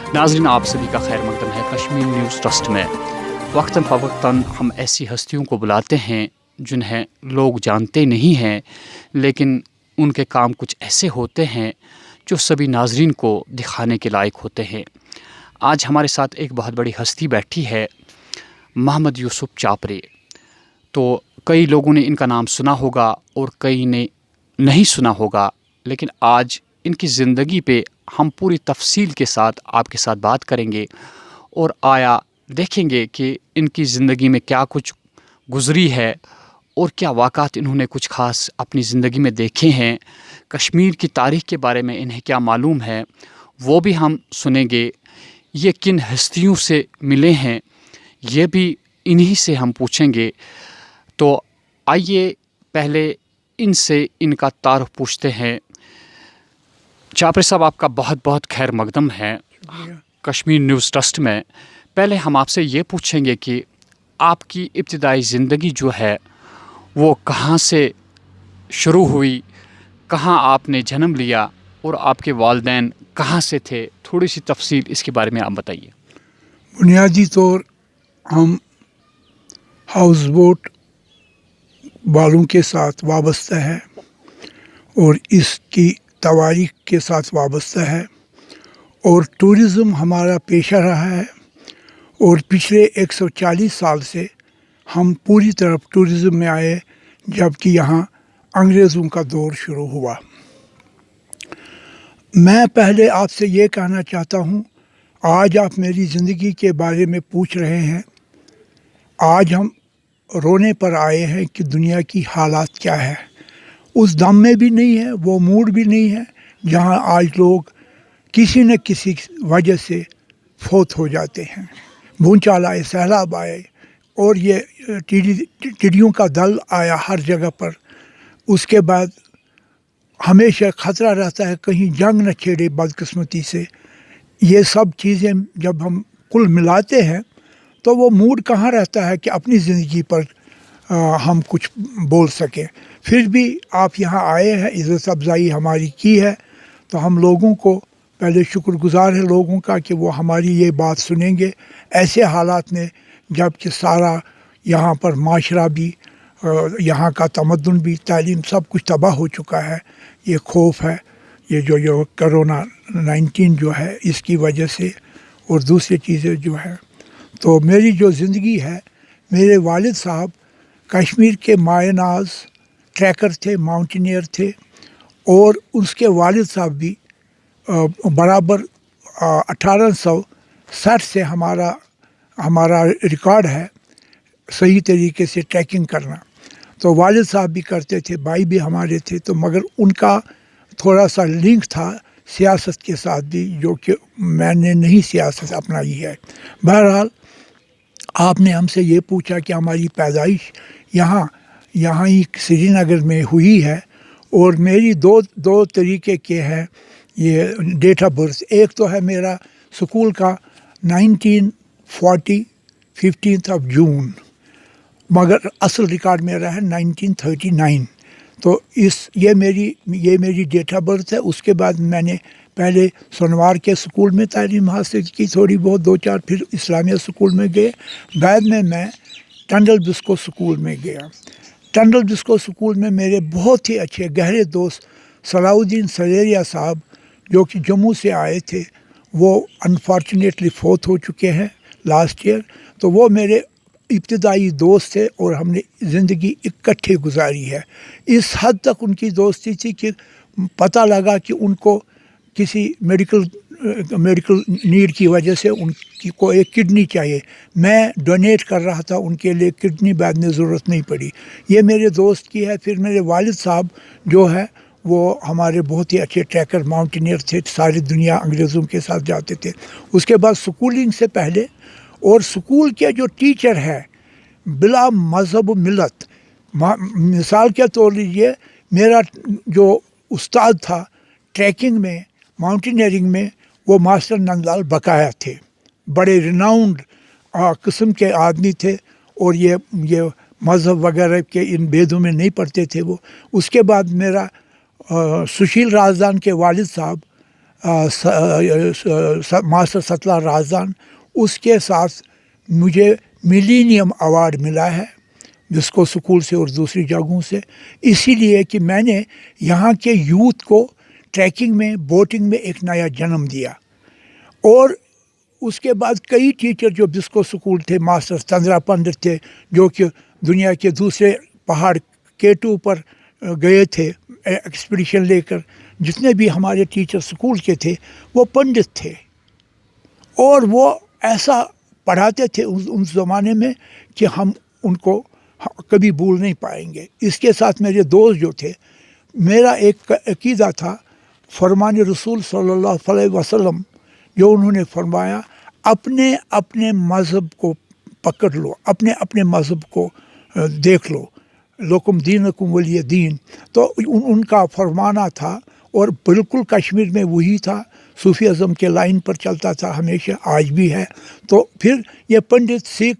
नाज़रीन, आप सभी का खैर मकदम है कश्मीर न्यूज़ ट्रस्ट में। वक्तन फ़वक्तन हम ऐसी हस्तियों को बुलाते हैं जिन्हें लोग जानते नहीं हैं, लेकिन उनके काम कुछ ऐसे होते हैं जो सभी नाज़रीन को दिखाने के लायक होते हैं। आज हमारे साथ एक बहुत बड़ी हस्ती बैठी है, मोहम्मद यूसुफ चापरे। तो कई लोगों ने इनका नाम सुना होगा और कई ने नहीं सुना होगा, लेकिन आज इनकी ज़िंदगी पे हम पूरी तफसील के साथ आपके साथ बात करेंगे और आया देखेंगे कि इनकी ज़िंदगी में क्या कुछ गुज़री है और क्या वाक़ात इन्होंने कुछ ख़ास अपनी ज़िंदगी में देखे हैं। कश्मीर की तारीख़ के बारे में इन्हें क्या मालूम है वो भी हम सुनेंगे। ये किन हस्तियों से मिले हैं ये भी इन्हीं से हम पूछेंगे। तो आइए पहले इनसे इनका तारुफ पूछते हैं। चापरे साहब, आपका बहुत बहुत खैर मकदम है कश्मीर न्यूज़ ट्रस्ट में। पहले हम आपसे ये पूछेंगे कि आपकी इब्तिदाई ज़िंदगी जो है वो कहाँ से शुरू हुई, कहाँ आपने जन्म लिया और आपके वालिदैन कहाँ से थे। थोड़ी सी तफसील इसके बारे में आप बताइए। बुनियादी तौर हम हाउस बोट वालों के साथ वाबस्ता है और इसकी तवारीख के साथ वाबस्ता है और टूरिज़म हमारा पेशा रहा है। और पिछले 140 साल से हम पूरी तरफ टूरिज़म में आए, जबकि यहाँ अंग्रेज़ों का दौर शुरू हुआ। मैं पहले आपसे ये कहना चाहता हूँ, आज आप मेरी ज़िंदगी के बारे में पूछ रहे हैं। आज हम रोने पर आए हैं कि दुनिया की हालात क्या है। उस दम में भी नहीं है, वो मूड भी नहीं है जहाँ आज लोग किसी न किसी वजह से फौत हो जाते हैं। भूचाल आए, सैलाब आए और ये टिड्डियों का दल आया हर जगह पर। उसके बाद हमेशा ख़तरा रहता है कहीं जंग न छेड़े बदकिस्मती से। ये सब चीज़ें जब हम कुल मिलाते हैं तो वो मूड कहाँ रहता है कि अपनी ज़िंदगी पर हम कुछ बोल सकें। फिर भी आप यहाँ आए हैं, इज़्ज़त अफ़ज़ाई हमारी की है, तो हम लोगों को पहले शुक्रगुज़ार है लोगों का कि वो हमारी ये बात सुनेंगे ऐसे हालात में, जबकि सारा यहाँ पर माशरा भी, यहाँ का तमद्दुन भी, तालीम सब कुछ तबाह हो चुका है। ये खौफ है, ये जो कोरोना 19 जो है इसकी वजह से और दूसरी चीज़ें जो है। तो मेरी जो ज़िंदगी है, मेरे वालिद साहब कश्मीर के मायनाज ट्रैकर थे, माउंटेनियर थे और उसके वालिद साहब भी बराबर 1860 से हमारा रिकॉर्ड है सही तरीके से ट्रैकिंग करना। तो वालिद साहब भी करते थे, भाई भी हमारे थे। तो मगर उनका थोड़ा सा लिंक था सियासत के साथ भी, जो कि मैंने नहीं सियासत अपनाई है। बहरहाल आपने हमसे ये पूछा कि हमारी पैदाइश यहाँ ही श्रीनगर में हुई है और मेरी दो तरीके के हैं ये डेट ऑफ बर्थ। एक तो है मेरा स्कूल का 1940 15 जून, मगर असल रिकॉर्ड मेरा है 1939। तो ये मेरी डेट ऑफ बर्थ है। उसके बाद मैंने पहले सोनवार के स्कूल में तालीम हासिल की थोड़ी बहुत 2-4, फिर इस्लामिया स्कूल में गए। बाद में मैं टंडल बिस्को स्कूल में गया। टंडल बिस्को स्कूल में मेरे बहुत ही अच्छे गहरे दोस्त सलाउद्दीन सलेरिया साहब, जो कि जम्मू से आए थे, वो अनफॉर्चुनेटली फौत हो चुके हैं लास्ट ईयर। तो वो मेरे इब्तिदाई दोस्त थे और हमने ज़िंदगी इकट्ठे गुजारी है। इस हद तक उनकी दोस्ती थी कि पता लगा कि उनको किसी मेडिकल नीड की वजह से उनकी को एक किडनी चाहिए। मैं डोनेट कर रहा था उनके लिए किडनी, बाद में ज़रूरत नहीं पड़ी। ये मेरे दोस्त की है। फिर मेरे वालिद साहब जो है वो हमारे बहुत ही अच्छे ट्रैकर माउंटेनियर थे, सारी दुनिया अंग्रेज़ों के साथ जाते थे। उसके बाद स्कूलिंग से पहले और स्कूल के जो टीचर है बिला मज़हब मिलत, मिसाल के तौर लीजिए, मेरा जो उस्ताद था ट्रैकिंग में, माउंटेनियरिंग में, वो मास्टर नंदलाल बकाया थे। बड़े रिनाउंड किस्म के आदमी थे और ये मज़हब वगैरह के इन भेदों में नहीं पढ़ते थे वो। उसके बाद मेरा सुशील राजदान के वालिद साहब मास्टर सतलार राजदान, उसके साथ मुझे मिलीनियम अवार्ड मिला है जिसको स्कूल से और दूसरी जगहों से, इसीलिए कि मैंने यहाँ के यूथ को ट्रैकिंग में, बोटिंग में एक नया जन्म दिया। और उसके बाद कई टीचर जो बिस्को स्कूल थे, मास्टर चंद्रा पंडित थे जो कि दुनिया के दूसरे पहाड़ K2 पर गए थे एक्सपीडिशन लेकर, जितने भी हमारे टीचर स्कूल के थे वो पंडित थे और वो ऐसा पढ़ाते थे उन ज़माने में कि हम उनको कभी भूल नहीं पाएंगे। इसके साथ मेरे दोस्त जो थे, मेरा एक अकीदा था फरमान रसूल सल्लल्लाहु अलैहि वसल्लम जो उन्होंने फरमाया, अपने अपने मज़हब को पकड़ लो, अपने अपने मज़हब को देख लो, लकुम दीनुकुम वलिय दीन। तो उनका फरमाना था और बिल्कुल कश्मीर में वही था, सूफ़ी अज़म के लाइन पर चलता था हमेशा, आज भी है। तो फिर ये पंडित, सिख,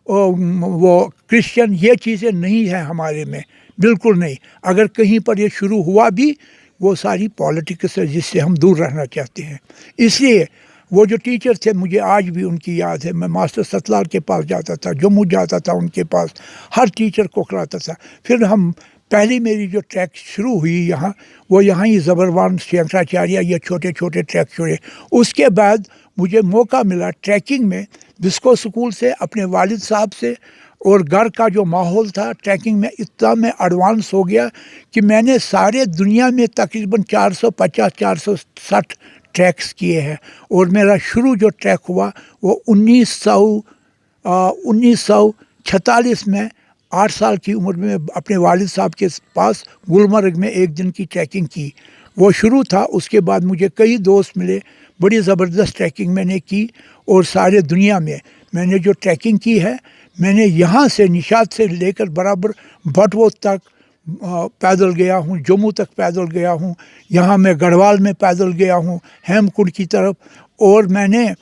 वो क्रिश्चियन, ये चीज़ें नहीं हैं हमारे में, बिल्कुल नहीं। अगर कहीं पर ये शुरू हुआ भी, वो सारी पॉलिटिक्स है जिससे हम दूर रहना चाहते हैं। इसलिए वो जो टीचर थे, मुझे आज भी उनकी याद है। मैं मास्टर सतलार के पास जाता था, जम्मू जाता था उनके पास, हर टीचर को कराता था। फिर हम पहली मेरी जो ट्रैक शुरू हुई यहाँ, वो यहाँ ही ज़बरवान, शंकराचार्य, ये छोटे छोटे ट्रैक शुरू। उसके बाद मुझे मौका मिला ट्रैकिंग में बिस्को स्कूल से, अपने वालिद साहब से, और घर का जो माहौल था ट्रैकिंग में, इतना मैं एडवांस हो गया कि मैंने सारे दुनिया में तकरीबन 450-460 ट्रैक्स किए हैं। और मेरा शुरू जो ट्रैक हुआ वो 1946 में, 8 साल की उम्र में अपने वालिद साहब के पास गुलमर्ग में एक दिन की ट्रैकिंग की, वो शुरू था। उसके बाद मुझे कई दोस्त मिले, बड़ी ज़बरदस्त ट्रैकिंग मैंने की। और सारे दुनिया में मैंने जो ट्रैकिंग की है, मैंने यहाँ से निशात से लेकर बराबर बटवो तक पैदल गया हूँ, जम्मू तक पैदल गया हूँ, यहाँ मैं गढ़वाल में पैदल गया हूँ हेमकुंड की तरफ, और मैंने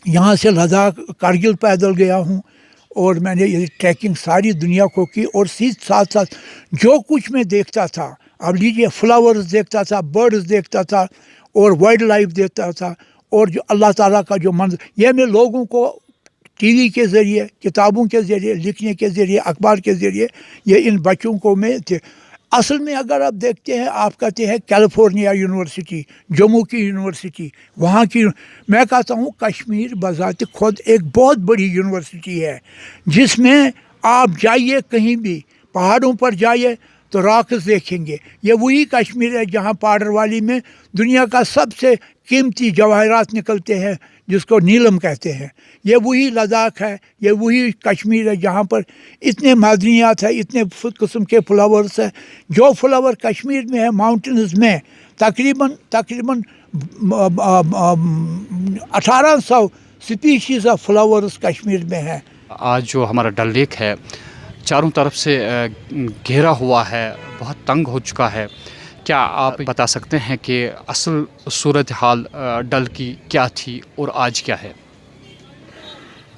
यहाँ से लद्दाख, कारगिल पैदल गया हूँ। और मैंने ये ट्रैकिंग सारी दुनिया को की। और साथ साथ जो कुछ मैं देखता था, अब लीजिए, फ्लावर्स देखता था, बर्ड्स देखता था, और वाइल्ड लाइफ देखता था, और जो अल्लाह ताला का जो मंज़र, ये मैं लोगों को टीवी के ज़रिए, किताबों के ज़रिए, लिखने के ज़रिए, अखबार के ज़रिए, ये इन बच्चों को मैं थे। असल में अगर आप देखते हैं, आप कहते हैं कैलिफोर्निया यूनिवर्सिटी, जम्मू की यूनिवर्सिटी, वहाँ की, मैं कहता हूँ कश्मीर बज़ात खुद एक बहुत बड़ी यूनिवर्सिटी है, जिसमें आप जाइए कहीं भी, पहाड़ों पर जाइए तो रॉक्स देखेंगे। ये वही कश्मीर है जहाँ पाउडर वाली में दुनिया का सबसे कीमती जवाहरात निकलते हैं, जिसको नीलम कहते हैं। ये वही लद्दाख है, ये वही कश्मीर है जहाँ पर इतने मादनियात है, इतने किस्म के फ्लावर्स है। जो फ्लावर कश्मीर में है, माउंटेन्स में, तकरीबन 1800 स्पीशीज़ ऑफ फ्लावर्स कश्मीर में है। आज जो हमारा डल लेक है चारों तरफ से घेरा हुआ है, बहुत तंग हो चुका है। क्या आप बता सकते हैं कि असल सूरत हाल डल की क्या थी और आज क्या है?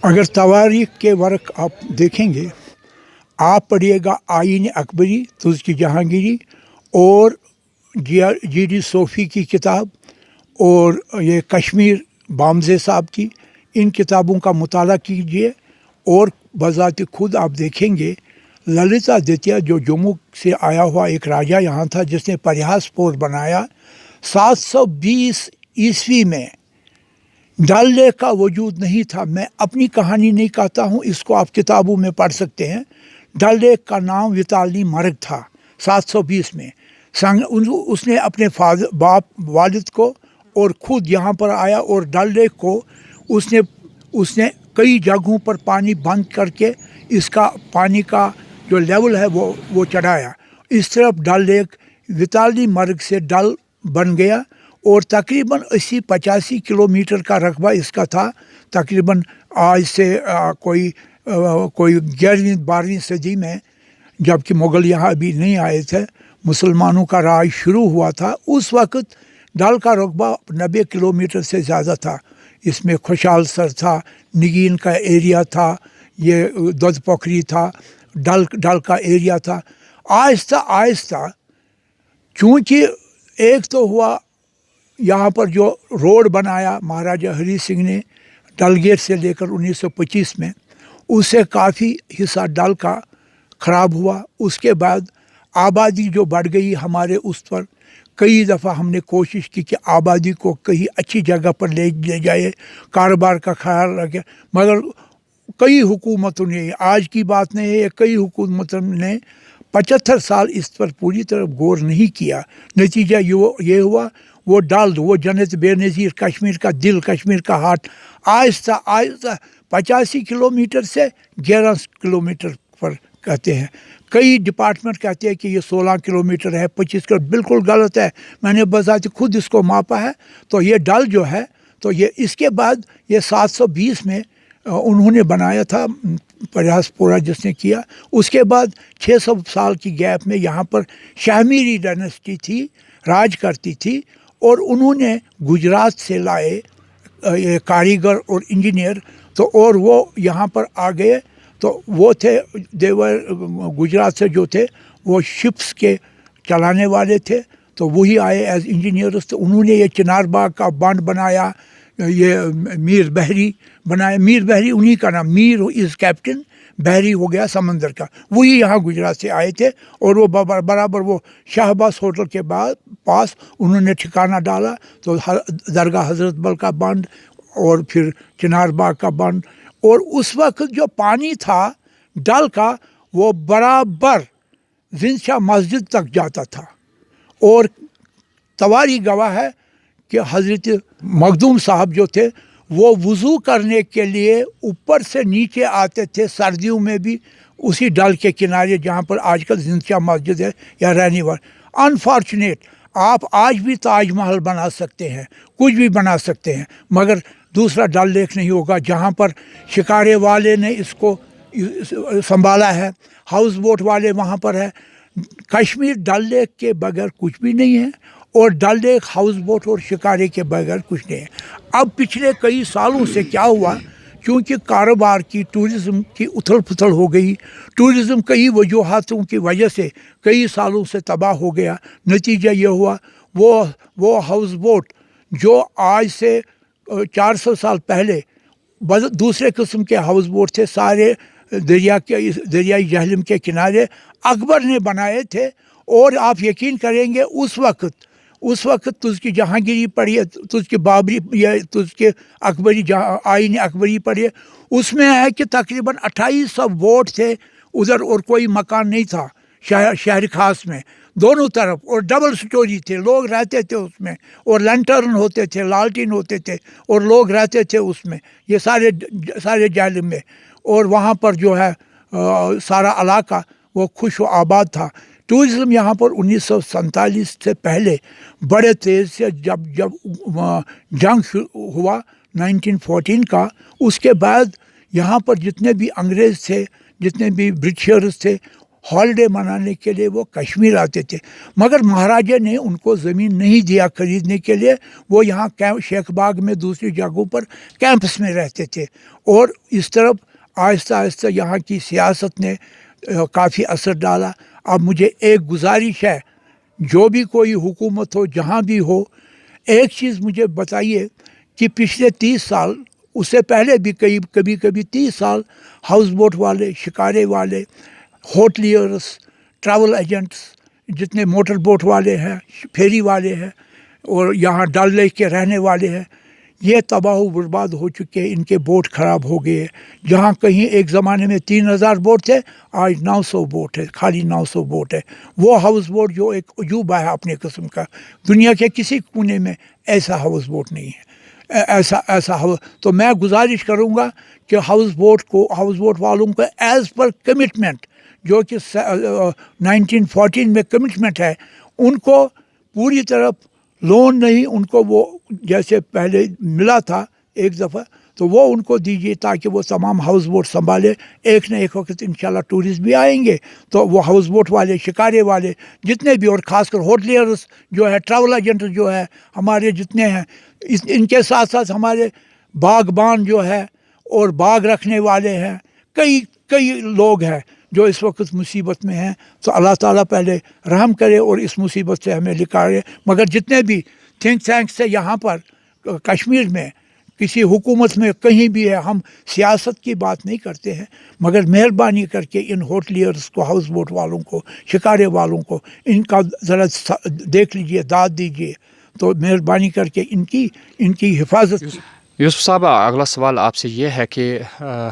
अगर तवारीख के वर्क आप देखेंगे, आप पढ़िएगा आईन अकबरी, तुज़की जहांगीरी, और जी.डी. सोफ़ी की किताब, और ये कश्मीर बामज़े साहब की, इन किताबों का मुताला कीजिए। और बज़ात खुद आप देखेंगे, ललितादित्य जो जम्मू से आया हुआ एक राजा यहाँ था, जिसने परिहास पोर बनाया 720 ईस्वी में। डल लेक का वजूद नहीं था। मैं अपनी कहानी नहीं कहता हूँ, इसको आप किताबों में पढ़ सकते हैं। डल लेक का नाम विताली मर्ग था 720 में। उसने अपने बाप वालिद को और खुद यहाँ पर आया, और डल लेक को उसने कई जगहों पर पानी बंद करके इसका पानी का जो लेवल है वो चढ़ाया। इस तरफ डल लेक विताली मर्ग से डल बन गया, और तकरीबन 80-85 किलोमीटर का रकबा इसका था। तकरीबन आज से कोई 11वीं-12वीं सदी में, जबकि मुग़ल यहाँ अभी नहीं आए थे, मुसलमानों का राज शुरू हुआ था, उस वक़्त डल का रकबा 90 किलोमीटर से ज़्यादा था। इसमें खुशहाल सर था, निगीन का एरिया था, ये दुध पोखरी था, डल का एरिया था। आहिस्ता आहिस्ता, चूँकि एक तो हुआ यहाँ पर जो रोड बनाया महाराजा हरी सिंह ने डल गेट से लेकर 1925 में, उससे काफ़ी हिस्सा डल का ख़राब हुआ। उसके बाद आबादी जो बढ़ गई हमारे उस पर, कई दफ़ा हमने कोशिश की कि आबादी को कहीं अच्छी जगह पर ले जाए, कारोबार का ख्याल रखे, मगर कई हुकूमतों ने, आज की बात नहीं है, कई हुकूमतों ने 75 साल इस पर पूरी तरह गौर नहीं किया। नतीजा ये हुआ वो डल, वो जन्नत बेनज़ीर, कश्मीर का दिल, कश्मीर का हार्ट, आहिस्ता आहिस्ता 85 किलोमीटर से 11 किलोमीटर पर कहते हैं। कई डिपार्टमेंट कहते हैं कि ये 16 किलोमीटर है, 25 किलोमीटर, बिल्कुल गलत है। मैंने बज़ात खुद इसको मापा है। तो ये डल जो है, तो ये इसके बाद ये 720 में उन्होंने बनाया था, प्रयासपुरा जिसने किया। उसके बाद 600 साल की गैप में यहाँ पर शाहमीरी डायनेस्टी थी, राज करती थी, और उन्होंने गुजरात से लाए ये कारीगर और इंजीनियर, तो और वो यहाँ पर आ गए। तो वो थे देवर, गुजरात से जो थे वो शिप्स के चलाने वाले थे, तो वही आए एज इंजीनियर्स। तो उन्होंने ये चिनार बाग का बांध बनाया, ये मीर बहरी बनाया। मीर बहरी उन्हीं का नाम, मीर इज़ कैप्टन, बहरी हो गया समंदर का। वही यहाँ गुजरात से आए थे, और वो बराबर वो शाहबाज होटल के पास उन्होंने ठिकाना डाला। तो दरगाह हज़रत बल का बांध, और फिर चिनार बाग का बांध। और उस वक्त जो पानी था डल का, वो बराबर जिंदशाह मस्जिद तक जाता था। और तवारी गवाह है कि हज़रत मखदूम साहब जो थे वो वज़ू करने के लिए ऊपर से नीचे आते थे, सर्दियों में भी उसी डल के किनारे जहाँ पर आजकल जिंदशाह मस्जिद है या रहने वाले। अनफॉर्चुनेट, आप आज भी ताजमहल बना सकते हैं, कुछ भी बना सकते हैं, मगर दूसरा डल लेक नहीं होगा जहाँ पर शिकारे वाले ने इसको संभाला है, हाउस बोट वाले वहाँ पर है। कश्मीर डल लेक के बगैर कुछ भी नहीं है, और डल लेक हाउस बोट और शिकारे के बगैर कुछ नहीं है। अब पिछले कई सालों से क्या हुआ, क्योंकि कारोबार की, टूरिज़्म की उथल पुथल हो गई, टूरिज़्म कई वजूहातों की वजह से कई सालों से तबाह हो गया। नतीजा ये हुआ वो हाउस बोट जो आज से 400 साल पहले दूसरे किस्म के हाउस बोट थे, सारे दरियाई जहलम के किनारे अकबर ने बनाए थे। और आप यकीन करेंगे उस वक्त तुझकी जहांगीरी पढ़िए, तुझकी बाबरी या तुझके अकबरी आईन अकबरी पढ़िए, उसमें है कि तकरीबन 2800 बोट थे उधर, और कोई मकान नहीं था शहर खास में, दोनों तरफ, और डबल स्टोरी थे, लोग रहते थे उसमें, और लैंटर्न होते थे, लालटीन होते थे, और लोग रहते थे उसमें, ये सारे जालिम में। और वहाँ पर जो है सारा इलाका वो खुश व आबाद था। टूरिज़्म यहाँ पर 1947 से पहले बड़े तेज़ से जब जंग हुआ 1914 का, उसके बाद यहाँ पर जितने भी अंग्रेज़ थे, जितने भी ब्रिटिशर्स थे, हॉलिडे मनाने के लिए वो कश्मीर आते थे। मगर महाराजा ने उनको ज़मीन नहीं दिया खरीदने के लिए, वो यहाँ शेख बाग में दूसरी जगहों पर कैंपस में रहते थे। और इस तरफ आहिस्ता आहिस्ता यहाँ की सियासत ने काफ़ी असर डाला। अब मुझे एक गुजारिश है, जो भी कोई हुकूमत हो, जहाँ भी हो, एक चीज़ मुझे बताइए कि पिछले 30 साल, उससे पहले भी कभी 30 साल हाउस बोट वाले, शिकारे वाले, होटलियर्स, ट्रैवल एजेंट्स, जितने मोटर बोट वाले हैं, फेरी वाले हैं, और यहाँ डल लेक के रहने वाले हैं, ये तबाह बर्बाद हो चुके हैं। इनके बोट ख़राब हो गए। जहाँ कहीं एक ज़माने में 3000 बोट थे, आज 900 बोट है, खाली 900 बोट है। वो हाउस बोट जो एक अजूबा है अपने किस्म का, दुनिया के किसी कोने में ऐसा हाउस बोट नहीं है। ऐसा हाउस, तो मैं गुजारिश करूँगा कि हाउस बोट वालों को एज़ पर कमिटमेंट, जो कि 1914 में कमिटमेंट है, उनको पूरी तरफ लोन नहीं, उनको वो जैसे पहले मिला था एक दफ़ा, तो वो उनको दीजिए ताकि वो तमाम हाउस बोट संभाले। एक न एक वक्त इंशाल्लाह टूरिस्ट भी आएंगे, तो वो हाउस बोट वाले, शिकारे वाले जितने भी, और ख़ासकर होटलियर्स जो है, ट्रैवल एजेंट जो है हमारे जितने हैं, इनके साथ साथ हमारे बागबान जो है और बाग रखने वाले हैं, कई लोग हैं जो इस वक्त मुसीबत में हैं। तो अल्लाह ताला पहले रहम करे और इस मुसीबत से हमें निकाले। मगर जितने भी थिंक टैंक से यहाँ पर कश्मीर में किसी हुकूमत में कहीं भी है, हम सियासत की बात नहीं करते हैं, मगर मेहरबानी करके इन होटलियर्स को, हाउस बोट वालों को, शिकारे वालों को, इनका ज़रा देख लीजिए, दाद दीजिए, तो मेहरबानी करके इनकी हिफाजत। यूसुफ साहब, अगला सवाल आपसे ये है कि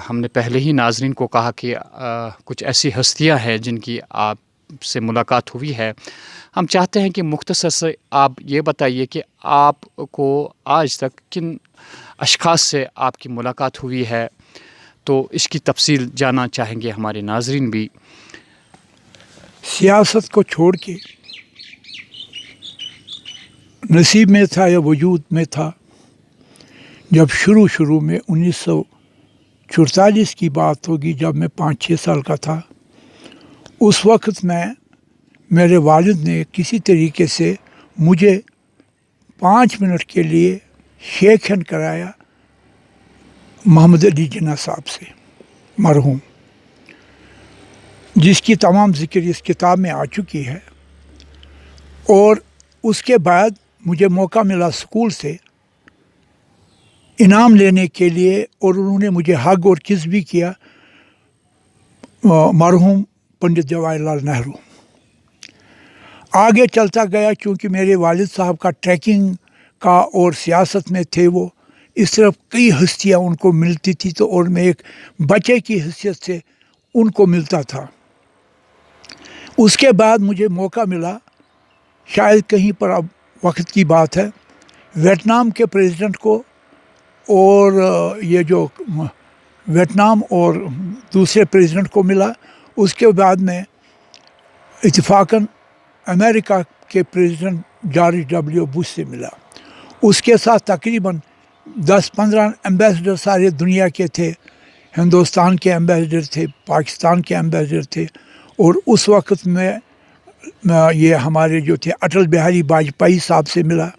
हमने पहले ही नाजरीन को कहा कि कुछ ऐसी हस्तियां हैं जिनकी आपसे मुलाकात हुई है। हम चाहते हैं कि मुख्तसर से आप ये बताइए कि आपको आज तक किन अशखास से आपकी मुलाकात हुई है, तो इसकी तफसील जानना चाहेंगे हमारे नाजरीन भी। सियासत को छोड़ के नसीब में था या वजूद में था, जब शुरू में 1944 की बात होगी, जब मैं 5-6 साल का था, उस वक्त मेरे वालिद ने किसी तरीके से मुझे 5 मिनट के लिए शेक हैंड कराया मोहम्मद अली जिन्ना साहब से, मरहूम, जिसकी तमाम ज़िक्र इस किताब में आ चुकी है। और उसके बाद मुझे मौका मिला स्कूल से इनाम लेने के लिए, और उन्होंने मुझे हग और किस भी किया, मरहूम पंडित जवाहरलाल नेहरू। आगे चलता गया, क्योंकि मेरे वालिद साहब का ट्रैकिंग का और सियासत में थे वो, इस तरफ कई हस्तियाँ उनको मिलती थी, तो और मैं एक बच्चे की हैसियत से उनको मिलता था। उसके बाद मुझे मौका मिला, शायद कहीं पर, अब वक्त की बात है, वियतनाम के प्रेसिडेंट को, और ये जो वियतनाम और दूसरे प्रेसिडेंट को मिला। उसके बाद में इत्तेफाकन अमेरिका के प्रेसिडेंट जॉर्ज डब्ल्यू बुश से मिला। उसके साथ तकरीबन 10-15 एम्बेसडर सारे दुनिया के थे, हिंदुस्तान के एम्बेसडर थे, पाकिस्तान के एम्बेसडर थे, और उस वक्त में ये हमारे जो थे अटल बिहारी वाजपेयी साहब से मिला,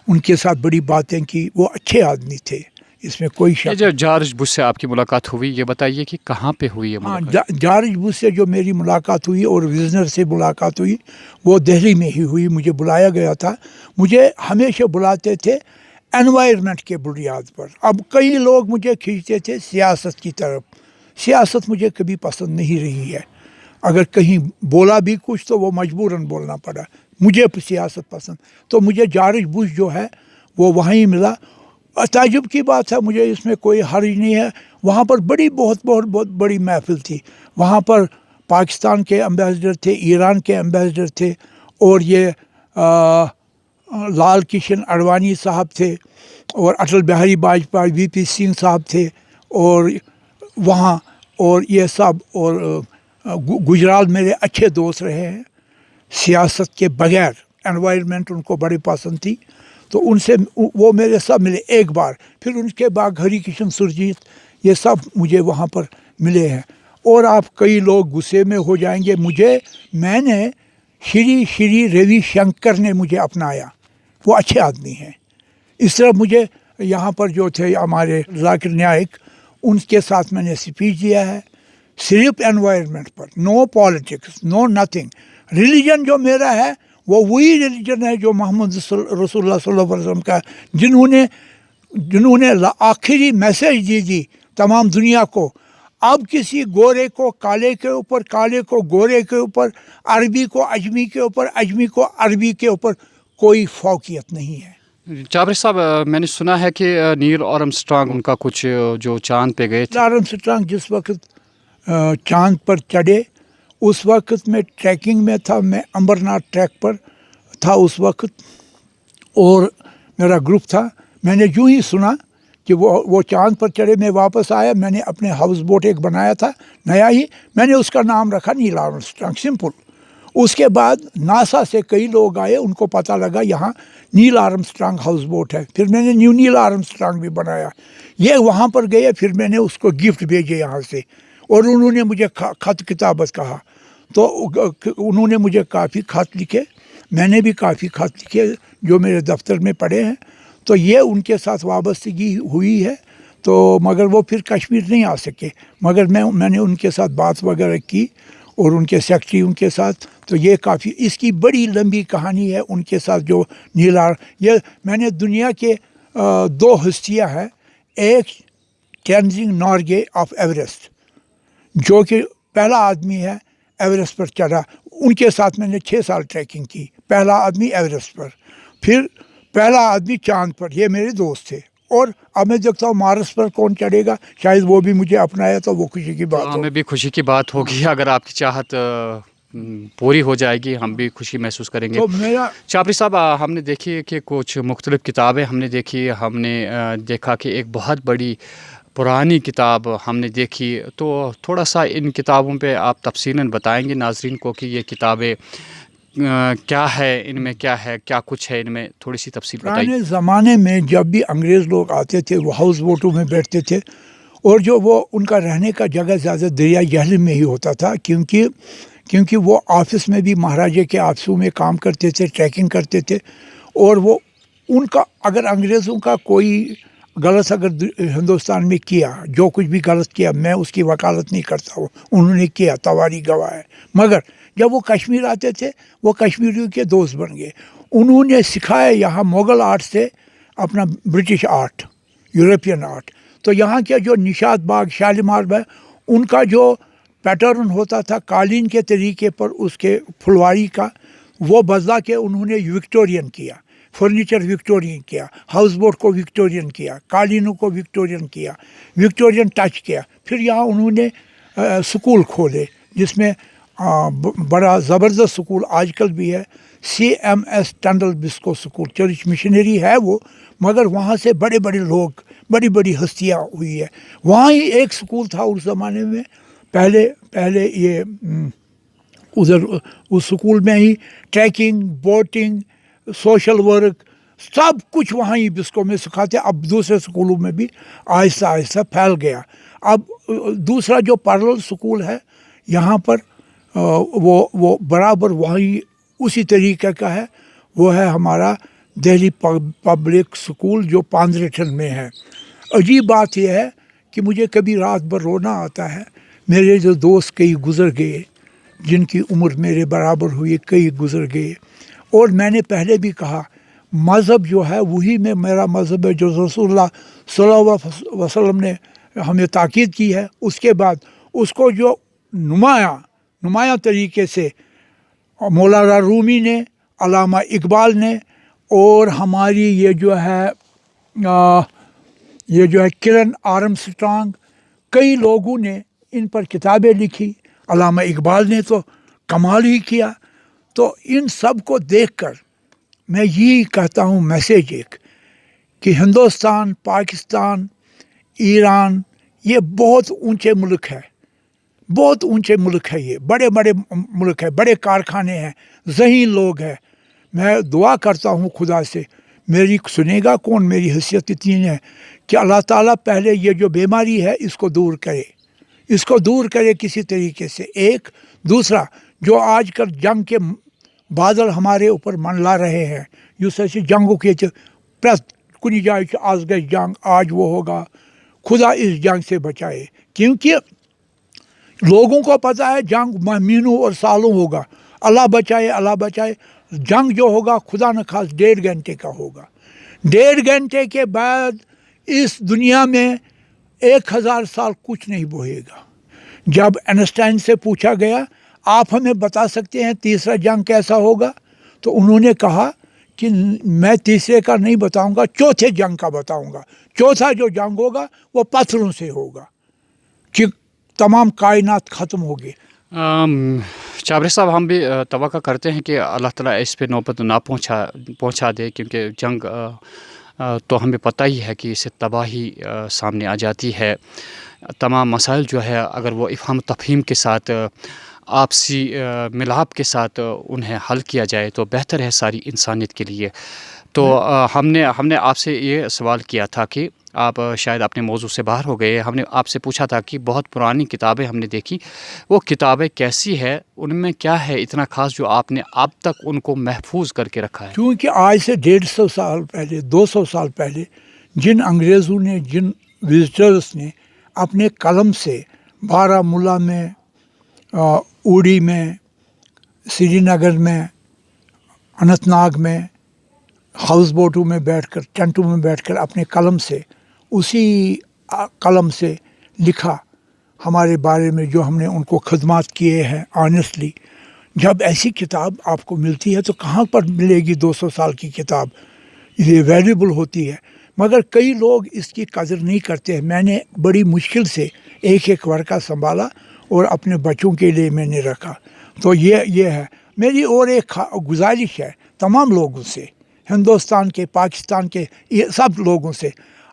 उनके साथ बड़ी बातें की, वो अच्छे आदमी थे, इसमें कोई शक। जो जॉर्ज बुश से आपकी मुलाकात हुई, ये बताइए कि कहाँ पे हुई है मुलाकात? जॉर्ज बुश से जो मेरी मुलाकात हुई और विजनर से मुलाकात हुई, वो दिल्ली में ही हुई। मुझे बुलाया गया था, मुझे हमेशा बुलाते थे एनवायरनमेंट के बुनियाद पर। अब कई लोग मुझे खींचते थे सियासत की तरफ, सियासत मुझे कभी पसंद नहीं रही है। अगर कहीं बोला भी कुछ तो वो मजबूरन बोलना पड़ा, मुझे सियासत पसंद। तो मुझे जॉर्ज बुश जो है वो वहीं मिला। ताजुब की बात है, मुझे इसमें कोई हर्ज नहीं है। वहाँ पर बहुत बड़ी महफिल थी। वहाँ पर पाकिस्तान के एम्बेसडर थे, ईरान के एम्बेसडर थे, और ये लाल कृष्ण आडवाणी साहब थे, और अटल बिहारी वाजपेयी, वीपी सिंह साहब थे, और वहाँ, और ये सब, और गुजरात मेरे अच्छे दोस्त रहे हैं सियासत के बगैर। एनवायरनमेंट उनको बड़ी पसंद थी, तो उनसे वो मेरे सब मिले एक बार। फिर उनके बाद हरी कृष्ण सुरजीत, ये सब मुझे वहाँ पर मिले हैं। और आप कई लोग गुस्से में हो जाएंगे, मैंने श्री रविशंकर ने मुझे अपनाया, वो अच्छे आदमी हैं। इस तरह मुझे यहाँ पर जो थे हमारे जाकिर नाइक, उनके साथ मैंने स्पीच दिया है, सिर्फ एनवायरनमेंट पर, no politics, no nothing. Religion जो मेरा है वो वही रिलीजन है जो मोहम्मद रसूलुल्लाह सल्लल्लाहु अलैहि वसल्लम का, जिन्होंने आखिरी मैसेज दी तमाम दुनिया को। अब किसी गोरे को काले के ऊपर, काले को गोरे के ऊपर, अरबी को अजमी के ऊपर, अजमी को अरबी के ऊपर कोई फौकियत नहीं है। जाबिर साहब, मैंने सुना है कि नील आर्मस्ट्रांग, उनका कुछ जो चांद पे गए थे, आर्मस्ट्रांग जिस वक्त चांद पर चढ़े, उस वक्त मैं ट्रैकिंग में था, मैं अमरनाथ ट्रैक पर था उस वक्त, और मेरा ग्रुप था। मैंने यूँ ही सुना कि वो चांद पर चढ़े, मैं वापस आया, मैंने अपने हाउस बोट एक बनाया था नया ही, मैंने उसका नाम रखा नील आर्मस्ट्रांग, सिंपल। उसके बाद नासा से कई लोग आए, उनको पता लगा यहाँ नील आर्मस्ट्रांग हाउस बोट है, फिर मैंने न्यू नील आर्मस्ट्रांग भी बनाया। ये वहाँ पर गए, फिर मैंने उसको गिफ्ट भेजे यहाँ से, और उन्होंने मुझे खत किताबत कहा, तो उन्होंने मुझे काफ़ी खत लिखे, मैंने भी काफ़ी खत लिखे जो मेरे दफ्तर में पड़े हैं। तो ये उनके साथ वाबस्तगी हुई है। तो मगर वो फिर कश्मीर नहीं आ सके, मगर मैंने उनके साथ बात वगैरह की, اور ان کے سیکٹریوں کے ساتھ. تو یہ کافی اس کی بڑی لمبی کہانی ہے ان کے ساتھ جو نیلا. یہ میں نے دنیا کے 2 ہستیاں ہیں. ایک تینزنگ نارگے آف ایوریسٹ جو کہ پہلا آدمی ہے ایوریسٹ پر چڑھا. ان کے ساتھ میں نے 6 سال ٹریکنگ کی. پہلا آدمی ایوریسٹ پر, پھر پہلا آدمی چاند پر. یہ میرے دوست تھے. اور اب میں دیکھتا ہوں مارس پر کون چڑھے گا, شاید وہ بھی مجھے اپنایا تو وہ خوشی کی بات ہو. ہمیں بھی خوشی کی بات ہوگی اگر آپ کی چاہت پوری ہو جائے گی, ہم بھی خوشی محسوس کریں گے. تو میرا چابری صاحب, ہم نے دیکھی کہ کچھ مختلف کتابیں ہم نے دیکھی. ہم نے دیکھا کہ ایک بہت بڑی پرانی کتاب ہم نے دیکھی. تو تھوڑا سا ان کتابوں پہ آپ تفصیلاً بتائیں گے ناظرین کو کہ یہ کتابیں کیا ہے, ان میں کیا ہے, کیا کچھ ہے ان میں, تھوڑی سی تفصیل بتائیے. پرانے زمانے میں جب بھی انگریز لوگ آتے تھے وہ ہاؤس بوٹوں میں بیٹھتے تھے, اور جو وہ ان کا رہنے کا جگہ زیادہ دریائے جہلم میں ہی ہوتا تھا, کیونکہ وہ آفس میں بھی مہاراجے کے آفسوں میں کام کرتے تھے, ٹریکنگ کرتے تھے. اور وہ ان کا اگر انگریزوں کا کوئی غلط اگر ہندوستان میں کیا, جو کچھ بھی غلط کیا, میں اس کی وکالت نہیں کرتا ہوں, انہوں نے کیا, تواریخ گواہ ہے. مگر جب وہ کشمیر آتے تھے وہ کشمیریوں کے دوست بن گئے. انہوں نے سکھایا یہاں مغل آرٹ سے اپنا برٹش آرٹ, یورپین آرٹ. تو یہاں کے جو نشاط باغ, شالیمار باغ, ان کا جو پیٹرن ہوتا تھا قالین کے طریقے پر اس کے پھلواری کا, وہ بدلا کے انہوں نے وکٹورین کیا. فرنیچر وکٹورین کیا, ہاؤس بوٹ کو وکٹورین کیا, قالینوں کو وکٹورین کیا, وکٹورین ٹچ کیا. پھر یہاں انہوں نے سکول کھولے جس میں بڑا زبردست سکول آج کل بھی ہے, CMS ٹنڈل بسکو سکول. چرچ مشنری ہے وہ, مگر وہاں سے بڑے بڑے لوگ, بڑی بڑی ہستیاں ہوئی ہے. وہاں ہی ایک سکول تھا اس زمانے میں, پہلے یہ ادھر اس سکول میں ہی ٹریکنگ, بوٹنگ, سوشل ورک, سب کچھ وہاں ہی بسکو میں سکھاتے. اب دوسرے سکولوں میں بھی آہستہ آہستہ پھیل گیا. اب دوسرا جو پیرلل سکول ہے یہاں پر وہ برابر وہی اسی طریقے کا ہے, وہ ہے ہمارا دہلی پبلک سکول جو پاندریٹن میں ہے. عجیب بات یہ ہے کہ مجھے کبھی رات بھر رونا آتا ہے. میرے جو دوست کئی گزر گئے, جن کی عمر میرے برابر ہوئی, کئی گزر گئے. اور میں نے پہلے بھی کہا مذہب جو ہے وہی میں میرا مذہب ہے جو رسول اللہ صلی اللہ علیہ وسلم نے ہمیں تاکید کی ہے. اس کے بعد اس کو جو نمایاں طریقے سے مولانا رومی نے, علامہ اقبال نے, اور ہماری یہ جو ہے کرن آرمسٹرانگ, کئی لوگوں نے ان پر کتابیں لکھی. علامہ اقبال نے تو کمال ہی کیا. تو ان سب کو دیکھ کر میں یہی کہتا ہوں میسیج ایک, کہ ہندوستان, پاکستان, ایران یہ بہت اونچے ملک ہے, بہت اونچے ملک ہے, یہ بڑے بڑے ملک ہے, بڑے کارخانے ہیں, ذہین لوگ ہیں. میں دعا کرتا ہوں خدا سے, میری سنے گا کون, میری حیثیت اتنی ہے کہ اللہ تعالیٰ پہلے یہ جو بیماری ہے اس کو دور کرے کسی طریقے سے. ایک دوسرا جو آج کل جنگ کے بادل ہمارے اوپر منڈلا رہے ہیں, یس جنگوں کے پرت کنی جائے آج گئی جنگ, آج وہ ہوگا, خدا اس جنگ سے بچائے. کیونکہ لوگوں کو پتہ ہے جنگ مہینوں اور سالوں ہوگا. اللہ بچائے. جنگ جو ہوگا خدا نہ خاص 1.5 گھنٹے کا ہوگا. 1.5 گھنٹے کے بعد اس دنیا میں 1000 سال کچھ نہیں بوئے گا. جب اینسٹائن سے پوچھا گیا آپ ہمیں بتا سکتے ہیں تیسرا جنگ کیسا ہوگا, تو انہوں نے کہا کہ میں تیسرے کا نہیں بتاؤں گا, چوتھے جنگ کا بتاؤں گا. چوتھا جو جنگ ہوگا وہ پتھروں سے ہوگا کہ تمام کائنات ختم ہوگی. چابری صاحب, ہم بھی توقع کرتے ہیں کہ اللہ تعالیٰ اس پہ نوبت نہ پہنچا دے, کیونکہ جنگ تو ہمیں پتہ ہی ہے کہ اس سے تباہی سامنے آ جاتی ہے. تمام مسائل جو ہے اگر وہ افہام تفہیم کے ساتھ, آپسی ملاپ کے ساتھ انہیں حل کیا جائے تو بہتر ہے ساری انسانیت کے لیے. تو ہم نے آپ سے یہ سوال کیا تھا کہ آپ شاید اپنے موضوع سے باہر ہو گئے. ہم نے آپ سے پوچھا تھا کہ بہت پرانی کتابیں ہم نے دیکھی, وہ کتابیں کیسی ہے, ان میں کیا ہے اتنا خاص جو آپ نے اب تک ان کو محفوظ کر کے رکھا ہے؟ کیونکہ آج سے 150 سال پہلے, 200 سال پہلے جن انگریزوں نے, جن وزٹرس نے اپنے قلم سے بارہمولہ میں उड़ी में, श्रीनगर में, अनंतनाग में हाउस बोटों में बैठकर, टेंटों में बैठकर अपने कलम से, उसी कलम से लिखा हमारे बारे में, जो हमने उनको खदमात किए हैं ऑनेस्टली। जब ऐसी किताब आपको मिलती है तो कहाँ पर मिलेगी 200 साल की किताब, ये वैल्यूबल होती है, मगर कई लोग इसकी कदर नहीं करते हैं। मैंने बड़ी मुश्किल से एक एक वर्का संभाला और अपने बच्चों के लिए मैंने रखा। तो ये है मेरी और एक गुजारिश है तमाम लोगों से, हिंदुस्तान के, पाकिस्तान के, ये सब लोगों से,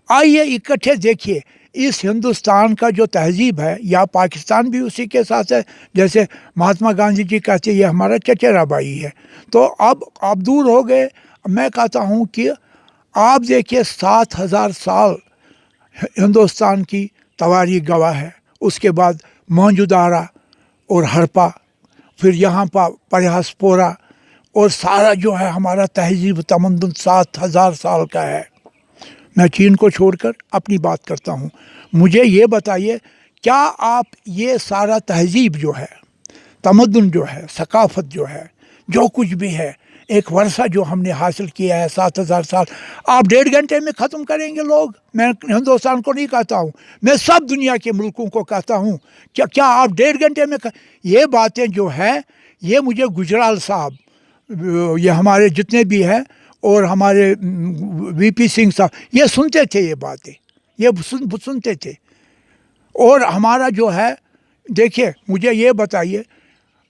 आइए इकट्ठे देखिए इस हिंदुस्तान का जो तहजीब है, या पाकिस्तान भी उसी के साथ है। जैसे महात्मा गांधी जी कहते हैं ये हमारा चचेरा भाई है। तो अब आप दूर हो गए, मैं कहता हूँ कि आप देखिए 7000 साल हिंदुस्तान की तवारीख गवाह है। उसके बाद मोहनजोदारो और हड़प्पा, फिर यहाँ पर परहासपोरा, और सारा जो है हमारा तहजीब तमद्दुन 7000 साल का है। मैं चीन को छोड़कर अपनी बात करता हूँ। मुझे ये बताइए, क्या आप ये सारा तहजीब जो है, तमद्दुन जो है, सकाफ़त जो है, जो कुछ भी है, एक वर्षा जो हमने हासिल किया है 7000 साल, आप 1.5 घंटे में ख़त्म करेंगे लोग? मैं हिंदुस्तान को नहीं कहता हूँ, मैं सब दुनिया के मुल्कों को कहता हूँ, क्या आप 1.5 घंटे में ये बातें जो है, ये मुझे गुजराल साहब, ये हमारे जितने भी हैं, और हमारे वीपी सिंह साहब, ये सुनते थे, ये बातें ये सुनते थे। और हमारा जो है, देखिए मुझे ये बताइए,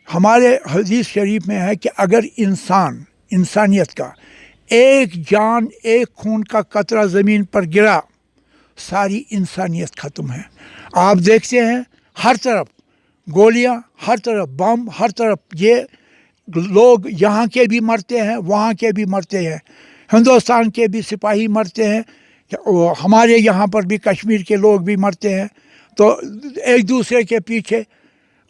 हमारे हदीस शरीफ में है कि अगर इंसानियत का एक जान, एक खून का कतरा ज़मीन पर गिरा, सारी इंसानियत ख़त्म है। आप देखते हैं हर तरफ गोलियां, हर तरफ बम, हर तरफ ये लोग, यहाँ के भी मरते हैं, वहाँ के भी मरते हैं, हिंदुस्तान के भी सिपाही मरते हैं, हमारे यहाँ पर भी कश्मीर के लोग भी मरते हैं। तो एक दूसरे के पीछे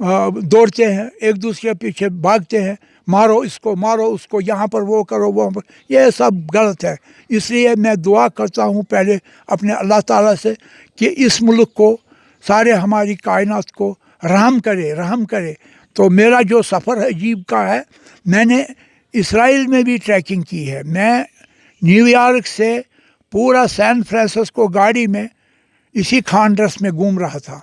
दौड़ते हैं, एक दूसरे के पीछे भागते हैं, मारो इसको, मारो उसको, यहाँ पर वो करो, वो पर, ये सब गलत है। इसलिए मैं दुआ करता हूँ पहले अपने अल्लाह ताला से कि इस मुल्क को, सारे हमारी कायनात को रहम करे। तो मेरा जो सफ़र अजीब का है, मैंने इसराइल में भी ट्रैकिंग की है। मैं न्यूयॉर्क से पूरा सैन फ्रांसिस्को गाड़ी में इसी खान ड्रेस में घूम रहा था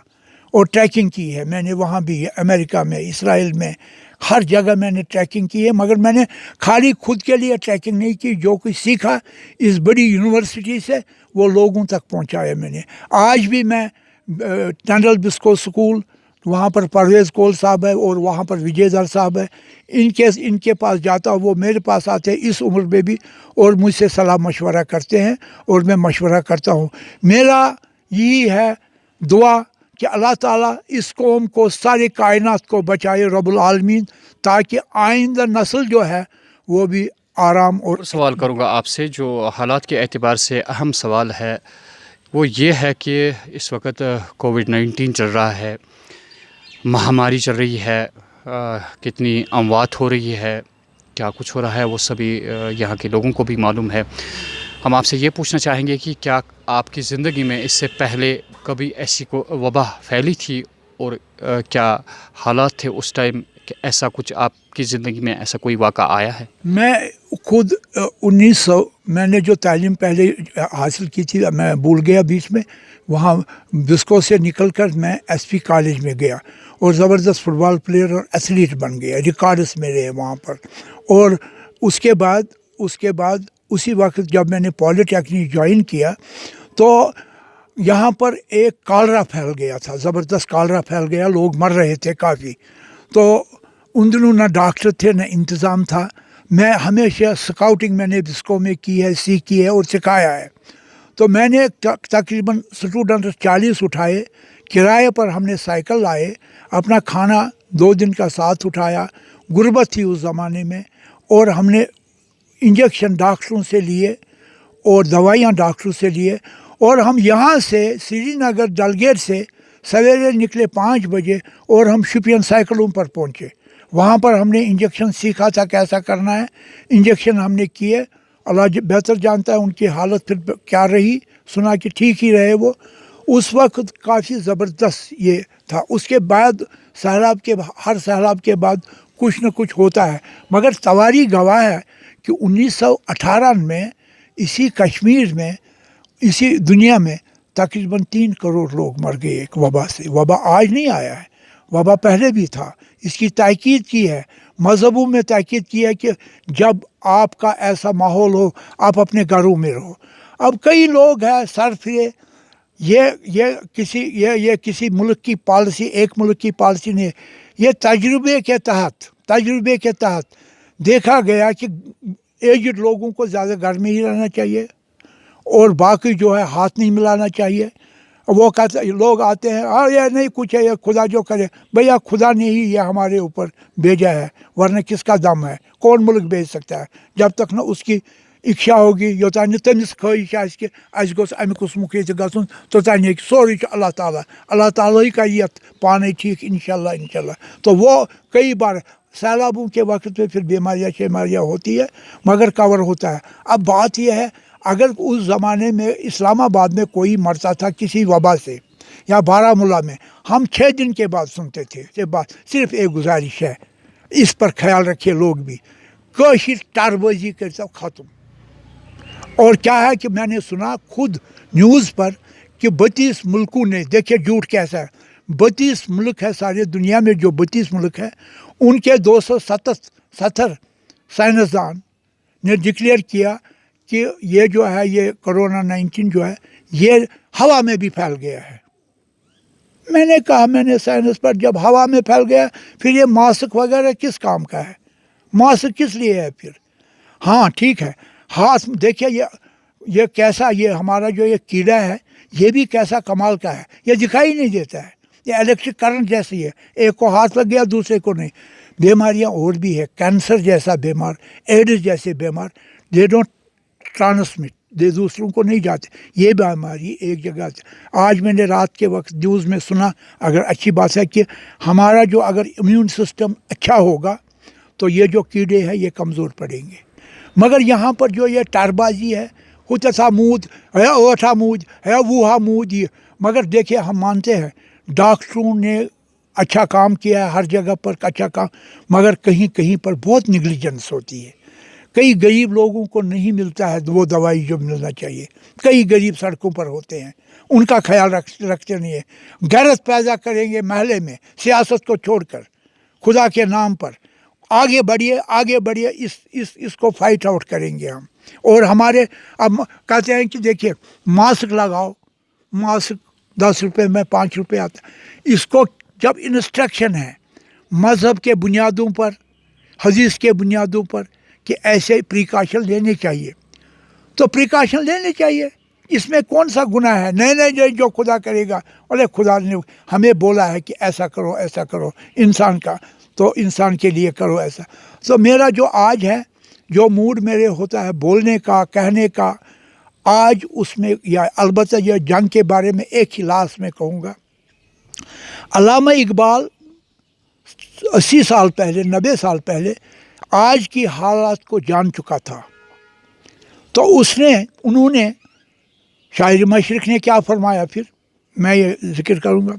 और ट्रैकिंग की है मैंने, वहाँ भी, अमेरिका में, इसराइल में, हर जगह मैंने ट्रैकिंग की है। मगर मैंने खाली खुद के लिए ट्रैकिंग नहीं की, जो कुछ सीखा इस बड़ी यूनिवर्सिटी से वो लोगों तक पहुँचाया मैंने। आज भी मैं टंडल बिस्को स्कूल, वहाँ पर परवेज़ कोल साहब है और वहाँ पर विजयधर साहब है, इनके पास जाता हूँ, वो मेरे पास आते हैं इस उम्र में भी, और मुझसे सलाह मशवरा करते हैं और मैं मशवरा करता हूँ। मेरा यही है दुआ कि अल्लाह ताला इस कौम को, सारी कायनात को बचाए रब्बुल आलमीन, ताकि आइंदा नस्ल जो है वो भी आराम। और सवाल करूँगा आपसे, जो हालात के एतबार से अहम सवाल है वो ये है कि इस वक्त कोविड-19 चल रहा है, महामारी चल रही है, कितनी अमवात हो रही है, क्या कुछ हो रहा है वो सभी यहाँ के लोगों को भी मालूम है। हम आपसे ये पूछना चाहेंगे कि क्या आपकी ज़िंदगी में इससे पहले कभी ऐसी को वबा फैली थी, और क्या हालात थे उस टाइम कि ऐसा कुछ आपकी ज़िंदगी में ऐसा कोई वाक़ा आया है? मैं खुद 1900 मैंने जो तालीम पहले हासिल की थी, मैं भूल गया बीच में, वहाँ बिस्को से निकलकर मैं एसपी कॉलेज में गया और ज़बरदस्त फुटबॉल प्लेयर और एथलीट बन गया, रिकॉर्ड्स मेरे हैं वहाँ पर। और उसके बाद उसी वक्त जब मैंने पॉलिटेक्निक ज्वाइन किया तो यहाँ पर एक कॉलरा फैल गया था, ज़बरदस्त कॉलरा फैल गया, लोग मर रहे थे काफ़ी। तो उन दिनों ना डॉक्टर थे ना इंतज़ाम था। मैं हमेशा स्काउटिंग मैंने बिस्को में की है, सीखी है और सिखाया है। तो मैंने तकरीबन स्टूडेंट 40 उठाए, किराए पर हमने साइकिल लाए, अपना खाना 2 दिन का साथ उठाया, गुर्बत थी उस ज़माने में, और हमने इंजेक्शन डॉक्टरों से लिए और दवाइयाँ डॉक्टरों से लिए, और हम यहाँ से श्रीनगर डलगेट से सवेरे निकले 5 बजे और हम शुपियन साइकिलों पर पहुँचे। वहाँ पर हमने इंजेक्शन सीखा था कैसा करना है, इंजेक्शन हमने किए, अल्लाह बेहतर जानता है उनकी हालत फिर क्या रही, सुना कि ठीक ही रहे वो। उस वक्त काफ़ी ज़बरदस्त ये था। उसके बाद हर सैलाब के बाद कुछ न कुछ होता है, मगर तवारी गवाह है कि 1918 में इसी कश्मीर में, इसी दुनिया में तकरीबन 3 करोड़ लोग मर गए एक वबा से। वबा आज नहीं आया है, वबा पहले भी था। इसकी ताकीद की है, मज़हबों में ताकीद की है कि जब आपका ऐसा माहौल हो आप अपने घरों में रहो। अब कई लोग हैं सर फिरे, ये किसी मुल्क की पॉलिसी, एक मुल्क की पॉलिसी नहीं, ये तजुर्बे के तहत देखा गया कि एजड लोगों को ज़्यादा घर में ही रहना चाहिए और बाकी जो है हाथ नहीं मिलाना चाहिए। वो कहते लोग आते हैं, हाँ ये नहीं कुछ है, ये खुदा जो करे। भैया खुदा ने ही ये हमारे ऊपर भेजा है, वरना किसका दम है, कौन मुल्क भेज सकता है? जब तक ना उसकी इच्छा होगी, योतान तमिस ख्वाहिश कि अस गोस अमिक कुसमुक ये गसन तोतान हे सोरे अल्लाह ताला ही करियत पाने ठीक इंशाल्लाह। तो वो कई बार सैलाबों के वक्त में फिर बीमारियाँ होती है, मगर कवर होता है। अब बात यह है, अगर उस ज़माने में इस्लामाबाद में कोई मरता था किसी वबा से या बारामूला में, हम 6 दिन के बाद सुनते थे। ये बात सिर्फ एक गुजारिश है, इस पर ख्याल रखिए लोग भी, कोशिश टारबाजी कर सब ख़त्म। और क्या है कि मैंने सुना खुद न्यूज़ पर कि 32 मुल्कों ने, देखिए झूठ कैसा है, 32 मुल्क है सारी दुनिया में, जो 32 मुल्क है उनके 277 साइंसदान ने डिक्लेयर किया कि ये जो है, ये कोरोना 19 जो है ये हवा में भी फैल गया है। मैंने कहा, मैंने साइंस पर, जब हवा में फैल गया फिर ये मास्क वगैरह किस काम का है? मास्क किस लिए है फिर? हाँ ठीक है, हाथ देखिए ये कैसा, ये हमारा जो ये कीड़ा है ये भी कैसा कमाल का है, ये दिखाई नहीं देता है, ये इलेक्ट्रिक करंट जैसी है, एक को हाथ लग गया दूसरे को नहीं। बीमारियाँ और भी है, कैंसर जैसा बीमार, एड्स जैसे बीमार, दे डोंट ट्रांसमिट, दे दूसरों को नहीं जाते। ये बीमारी एक जगह से, आज मैंने रात के वक्त न्यूज़ में सुना, अगर अच्छी बात है कि हमारा जो अगर इम्यून सिस्टम अच्छा होगा तो ये जो कीड़े हैं ये कमज़ोर पड़ेंगे। मगर यहाँ पर जो ये टारबाजी है, हुतसा मूद है, ओठा मूद है, वूहा मूद, ये मगर देखिए हम मानते हैं डॉक्टरों ने अच्छा काम किया है, हर जगह पर अच्छा काम, मगर कहीं कहीं पर बहुत निगलिजेंस होती है। कई गरीब लोगों को नहीं मिलता है वो दवाई जो मिलना चाहिए, कई गरीब सड़कों पर होते हैं, उनका ख्याल रखते नहीं है। गैरत पैदा करेंगे महल्ले में, सियासत को छोड़कर खुदा के नाम पर आगे बढ़िए, इसको फाइट आउट करेंगे हम। और हमारे अब कहते हैं कि देखिए मास्क लगाओ, मास्क 10 रुपये में 5 रुपये आता, इसको जब इंस्ट्रक्शन है मज़हब के बुनियादों पर, हदीस के बुनियादों पर कि ऐसे प्रिकॉशन लेने चाहिए, तो प्रिकॉशन लेने चाहिए, इसमें कौन सा गुनाह है? नहीं जो खुदा करेगा, अरे खुदा ने हमें बोला है कि ऐसा करो इंसान का, तो इंसान के लिए करो ऐसा। तो मेरा जो आज है, जो मूड मेरे होता है बोलने का, कहने का, आज उसमें, या अलबत्ता यह जंग के बारे में एक ही लास्ट में कहूँगा, अल्लामा इकबाल 80 साल पहले, 90 साल पहले आज की हालात को जान चुका था। तो उन्होंने शायर मशरिक़ ने क्या फरमाया, फिर मैं ये जिक्र करूँगा,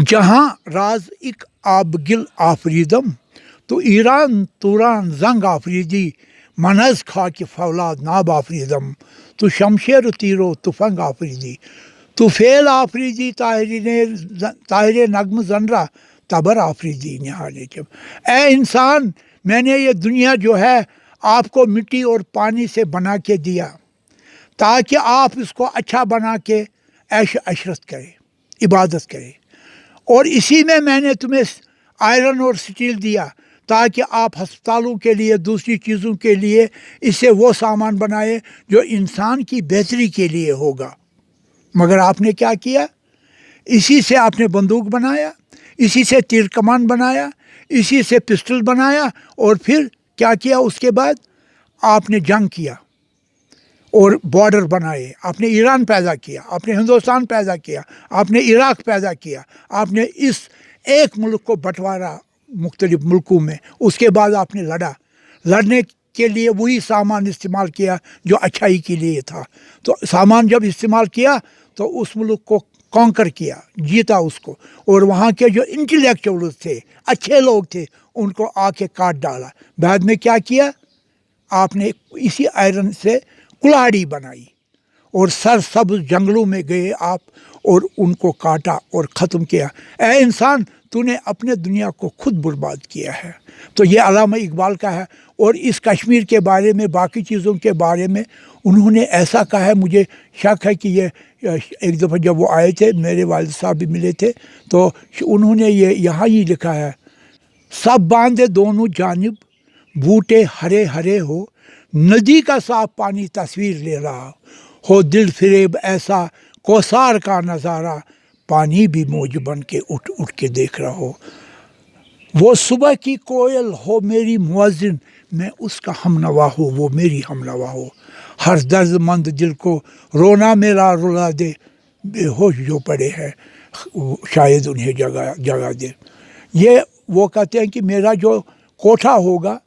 जहाँ राज इक आबगिल आफरीदम, तो ईरान तुरान जंग आफरीदी, मनज खा की फौलाद नाब आफरीदम, तो शमशेर तीरो तुफंग आफरीदी, तो फेल आफरीदी ताहिर नगम जनरा तबर आफरीदी निहाले। जब ए इंसान, मैंने ये दुनिया जो है आपको मिट्टी और पानी से बना के दिया ताकि आप इसको अच्छा बना के ऐश अशरत करें, इबादत करें, और इसी में मैंने तुम्हें आयरन और स्टील दिया ताकि आप हस्पतालों के लिए, दूसरी चीज़ों के लिए इससे वो सामान बनाए जो इंसान की बेहतरी के लिए होगा। मगर आपने क्या किया? इसी से आपने बंदूक बनाया, इसी से तीर कमान बनाया, इसी से पिस्टल बनाया, और फिर क्या किया? उसके बाद आपने जंग किया और बॉर्डर बनाए, आपने ईरान पैदा किया, आपने हिंदुस्तान पैदा किया, आपने इराक़ पैदा किया, आपने इस एक मुल्क को बंटवारा मुख्तलिफ मुल्कों में, उसके बाद आपने लड़ने के लिए वही सामान इस्तेमाल किया जो अच्छाई के लिए था। तो सामान जब इस्तेमाल किया तो उस मुल्क को कॉन्कर किया, जीता उसको, और वहाँ के जो इंटेलेक्चुअल्स थे, अच्छे लोग थे, उनको आके काट डाला। बाद में क्या किया, आपने इसी आयरन से कुल्हाड़ी बनाई और सरसब्ज जंगलों में गए आप और उनको काटा और ख़त्म किया। ऐ इंसान, तूने अपने दुनिया को खुद बर्बाद किया है। तो ये अल्लामा इकबाल का है। और इस कश्मीर के बारे में, बाकी चीज़ों के बारे में उन्होंने ऐसा कहा है, मुझे शक है कि ये एक दफ़ा जब वो आए थे, मेरे वालिद साहब भी मिले थे, तो उन्होंने ये यहाँ ही लिखा है, सब बांधे दोनों जानिब, बूटे हरे हरे हो, नदी का साफ पानी तस्वीर ले रहा हो, दिल फिरेब ऐसा कौसार का नज़ारा, पानी भी मौज बन के उठ उठ के देख रहा हो। वो सुबह की कोयल हो मेरी मुअज्जिन, मैं उसका हमनवा हो, वो मेरी हमनवा हो। हर दर्दमंद दिल को रोना मेरा रुला दे, बेहोश जो पड़े हैं शायद उन्हें जगा दे। ये वो कहते हैं कि मेरा जो कोठा होगा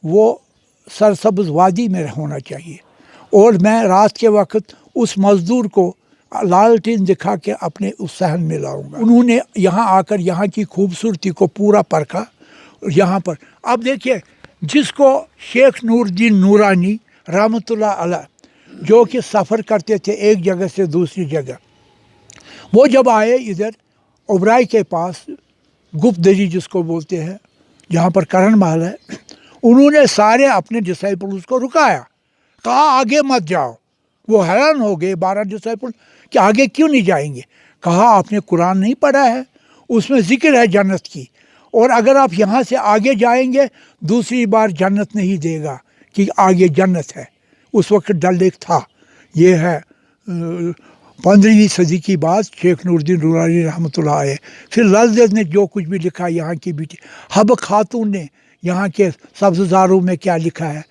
वो सरसब्ज वादी में होना चाहिए, और मैं रात के वक्त उस मज़दूर को लालटेन दिखा के अपने उस सहन में लाऊंगा। उन्होंने यहाँ आकर यहाँ की खूबसूरती को पूरा परखा। यहाँ पर अब देखिए, जिसको शेख नूरुद्दीन नूरानी रहमतुल्लाह अलैह, जो कि सफ़र करते थे एक जगह से दूसरी जगह, वो जब आए इधर ओबराई के पास, गुप्तदरी जिसको बोलते हैं, जहाँ पर करण महल है, उन्होंने सारे अपने डिसाइपल्स को रुकाया, कहा आगे मत जाओ। वो हैरान हो गए 12 डिसाइपल कि आगे क्यों नहीं जाएंगे। कहा आपने कुरान नहीं पढ़ा है, उसमें ज़िक्र है जन्नत की, और अगर आप यहाँ से आगे जाएंगे दूसरी बार जन्नत नहीं देगा कि आगे जन्नत है। उस वक्त डल लेक था। ये है 15वीं सदी की बात, शेख नूरुद्दीन नूरानी रहमतुल्लाह अलैह। फिर लज़्ज़त ने जो कुछ भी लिखा, यहाँ की बेटी हब खातून ने यहाँ के सब्ज़ारों में क्या लिखा है।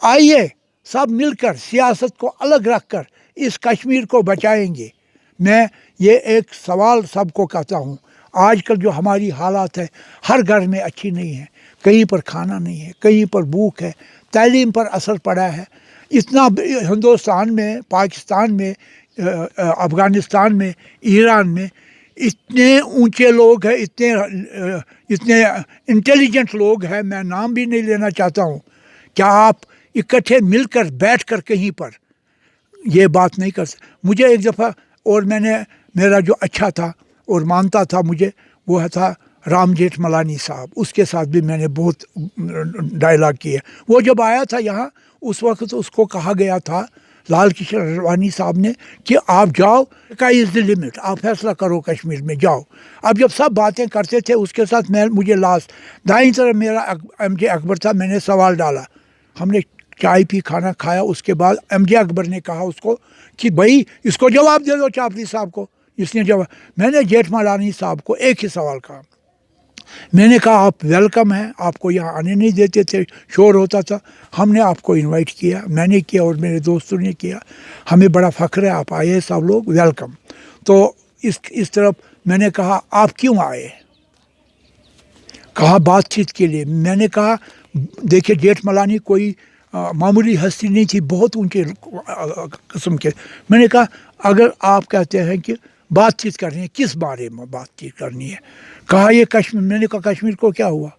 आइए सब मिलकर सियासत को अलग रख कर इस कश्मीर को बचाएंगे। मैं ये एक सवाल सबको कहता हूँ, आजकल जो हमारी हालात है, हर घर में अच्छी नहीं है, कहीं पर खाना नहीं है, कहीं पर भूख है, तालीम पर असर पड़ा है। इतना हिंदुस्तान में, पाकिस्तान में, अफ़गानिस्तान में, ईरान में इतने ऊंचे लोग हैं, इतने इंटेलिजेंट लोग हैं, मैं नाम भी नहीं लेना चाहता हूँ। क्या आप इकट्ठे मिलकर बैठ कर कहीं पर ये बात नहीं कर सकते? मुझे एक दफ़ा, और मेरा जो अच्छा था और मानता था मुझे, वो था राम जेठमलानी साहब। उसके साथ भी मैंने बहुत डायलॉग किए। वो जब आया था यहाँ, उस वक्त उसको कहा गया था, लाल कृष्ण अडवाणी साहब ने, कि आप जाओ, का इज़ द लिमिट, आप फैसला करो कश्मीर में, जाओ। अब जब सब बातें करते थे उसके साथ, मुझे लास्ट दाईं तरफ मेरा MJ अकबर था। मैंने सवाल डाला, हमने चाय पी, खाना खाया, उसके बाद MJ अकबर ने कहा उसको कि भाई इसको जवाब दे दो चापली साहब को। इसने जवाब, मैंने जेठमलानी साहब को एक ही सवाल कहा, मैंने कहा आप वेलकम हैं, आपको यहाँ आने नहीं देते थे, शोर होता था, हमने आपको इनवाइट किया, मैंने किया और मेरे दोस्तों ने किया, हमें बड़ा फ़ख्र है आप आए, सब लोग वेलकम। तो इस तरफ मैंने कहा आप क्यों आए? कहा बातचीत के लिए। मैंने कहा देखिए, जेठमलानी कोई मामूली हस्ती नहीं थी, बहुत ऊंचे किस्म के। मैंने कहा अगर आप कहते हैं कि बातचीत करनी है, किस बारे में बातचीत करनी है? कहा ये कश्मीर। मैंने कहा कश्मीर को क्या हुआ?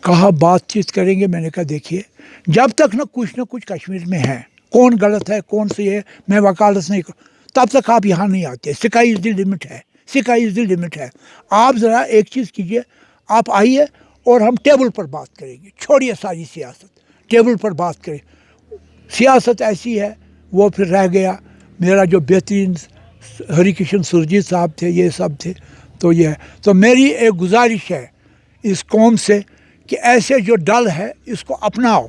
कहा बातचीत करेंगे। मैंने कहा देखिए, जब तक ना कुछ कश्मीर में है, कौन गलत है कौन सही है, मैं वकालत नहीं कर, तब तक आप यहाँ नहीं आते। स्काई इज़ द लिमिट है, स्काई इज़ द लिमिट है। आप ज़रा एक चीज़ कीजिए, आप आइए और हम टेबल पर बात करेंगे, छोड़िए सारी सियासत, टेबल पर बात करें। सियासत ऐसी है, वो फिर रह गया। मेरा जो बेहतरीन हरिकिशन सुरजीत साहब थे, ये सब थे। तो ये है, तो मेरी एक गुजारिश है इस कौम से कि ऐसे जो डल है इसको अपनाओ,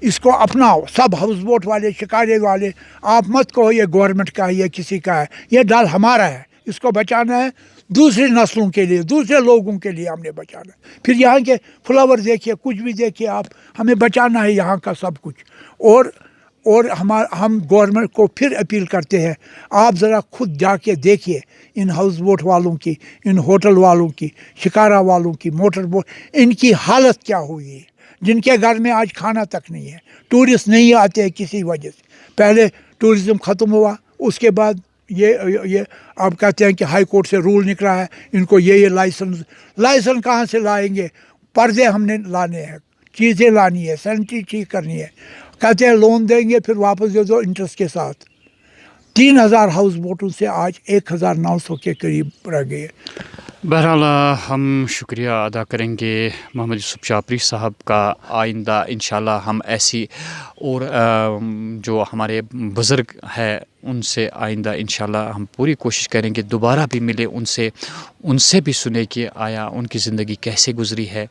इसको अपनाओ। सब हाउस बोट वाले, शिकारे वाले, आप मत कहो ये गवर्नमेंट का है, ये किसी का है, ये डल हमारा है, इसको बचाना है, दूसरी नस्लों के लिए, दूसरे लोगों के लिए हमने बचाना है। फिर यहाँ के फ्लावर देखिए, कुछ भी देखिए आप, हमें बचाना है यहाँ का सब कुछ। और हम गवर्नमेंट को फिर अपील करते हैं, आप ज़रा खुद जाके देखिए इन हाउस बोट वालों की, इन होटल वालों की, शिकारा वालों की, मोटर बोट, इनकी हालत क्या हुई है। جن کے گھر میں آج کھانا تک نہیں ہے. ٹورسٹ نہیں آتے ہیں کسی وجہ سے. پہلے ٹورزم ختم ہوا, اس کے بعد یہ آپ کہتے ہیں کہ ہائی کورٹ سے رول نکلا ہے ان کو یہ لائسنس کہاں سے لائیں گے؟ پردے ہم نے لانے ہیں, چیزیں لانی ہے, سینٹری ٹھیک کرنی ہے. کہتے ہیں لون دیں گے پھر واپس دے دو انٹرسٹ کے ساتھ. 3000 ہاؤس بوٹوں سے آج 1900 کے قریب رہ گئے. بہرحال ہم شکریہ ادا کریں گے محمد یوسف چاپری صاحب کا. آئندہ انشاءاللہ ہم ایسی اور جو ہمارے بزرگ ہے ان سے آئندہ انشاءاللہ ہم پوری کوشش کریں گے دوبارہ بھی ملے ان سے بھی سنے کہ آیا ان کی زندگی کیسے گزری ہے.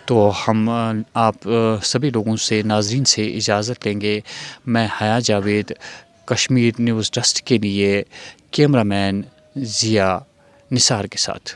تو ہم آپ سبھی لوگوں سے, ناظرین سے اجازت لیں گے. میں حیا جاوید, کشمیر نیوز ٹرسٹ کے لیے کیمرہ مین ضیاء نثار کے ساتھ.